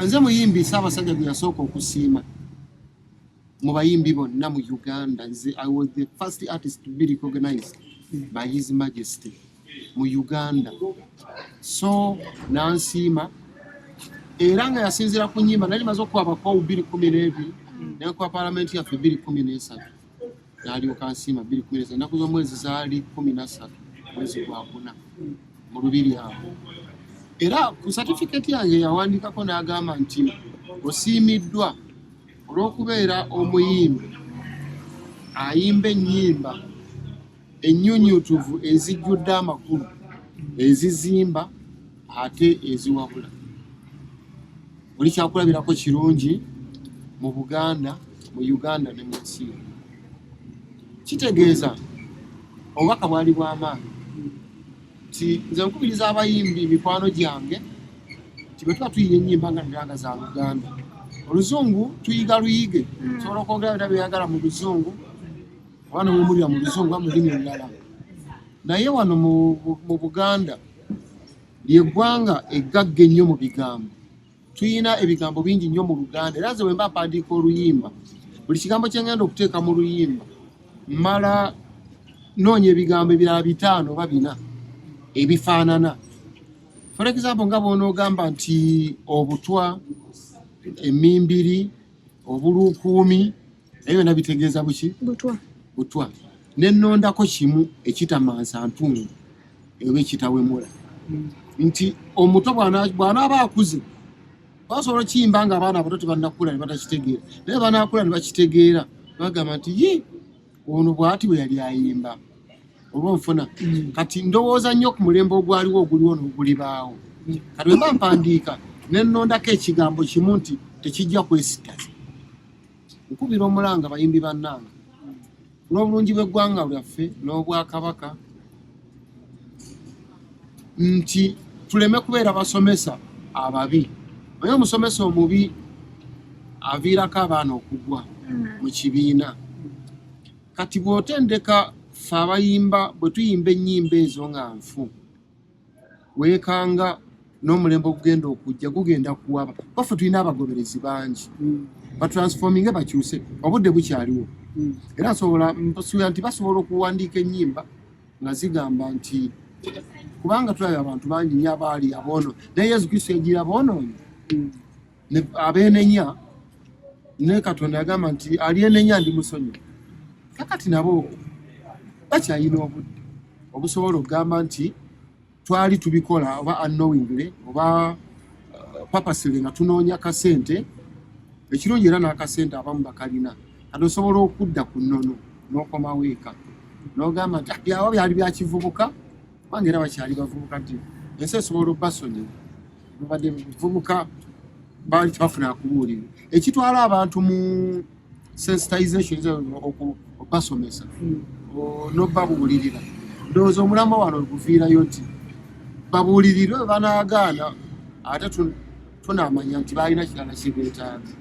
nze muyimbi Ssaabasajja gwe yasooka okusiima mu bayimbi bonna mu Uganda. I was the first artist to be recognized by His Majesty mu Uganda. So nansiima era nga yasinzira ku nnyimba nali maze okwabako 2012 naye kwa parliament yaffe 2013 n'alyoka ansiima 2013 ennaku z'omwezi zaali 13 mwezi gwa kuna mu Lubiri awo. Era ku certificate yange yawandiikako n'agamba nti osiimiddwa olw'okubeera omuyimbi ayimba ennyimba ennyunyuutuvu ezijjudde amakulu ezizimba ate eziwabula. Buli kyakulabirako kirungi mu Buganda, mu Uganda ne mu nsi. Kitegeeza obubaka bwali bw'amaanyi nti nze nkubiriza abayimbi mikwano gyange nti bwe tuba tuyiga ennyimba nga niranga za Luganda, Oluzungu tuyiga luyige, sobola okwogera bira byeyagala mu Luzungu wano mwemulira mu Luzungu mu lulimi olulala. Naye wano mu Buganda ly'eggwanga eggagga ennyo mu bigambo. Tuyina ebigambo bingi nnyo mu Luganda era nze bwe mba mpandiika oluyimba buli kigambo kye ngenda okuteeka mu luyimba mmala noonya ebigambo ebirala 5 oba 4 ebifaanana. For example nga bw'onoogamba nti obutwa, emmimbiri, obuluukuumi, ebyo nabitegeeza buki? Butwa. Nennondako kimu ekitamansa ntungu oba ekitawemula. Nti omuto bw'anaaba akuze basobola okiyimba nga abaana abato tebannakula ne batakitegeera. Naye banaakula ne bakitegeera bagamba nti ono bw'ati bwe yali ayimba. Oba nfuna kati ndowooza nnyo ku mulembe ogwaliwo oguliwo n'ogulibaawo. Kati bwe mba mpandiika nennondako ekigambo kimu nti tekijja kwesittaza. Nkubira omulanga bayimbi bannanga n'obulungi bw'eggwanga lyaffe n'obwakabaka nti tuleme kubeera basomesa ababi. Naye omusomesa omubi aviirako abaana okugwa mu kibiina. Kati bw'otendeka ffe abayimba bwe tuyimba ennyimba ezo nga nfu weekanga n'omulembe ogugenda okujja gugenda kuwaba. Baffe tulina abagoberezi bangi batransforminge bakyuse obudde bukyaliwo. Era nsobola nti basobola okuwandiika ennyimba nga zigamba nti kubanga tulabye abantu bangi nnyo abaali aboono naye Yesu Kristo yagira aboonoonyi abeenenya ne Katonda yagamba nti alyenenya ndi musonyi. Kakati nabo bakyayina obudde obusobola okugamba nti twali tubikola oba unknowingly oba purposely nga tunoonya kasente. Ekirungi era n'akasente abamu bakalina kati osobola okudda ku nnono n'okomawo eka n'ogamba nti byawa byali bya kivubuka kubanga era bakyali bavubuka nti ensi esobola obbasonyiwa babadde buvubuka baali tebafuna kubuulira ekitwala abantu mu sensitization obbasomesa n'obbabuulirira. Ndowooza omulamwa wano guviirayo nti babuulirirwe banaagaana ate tunaamanya nti baalina kirala kye beetaaga.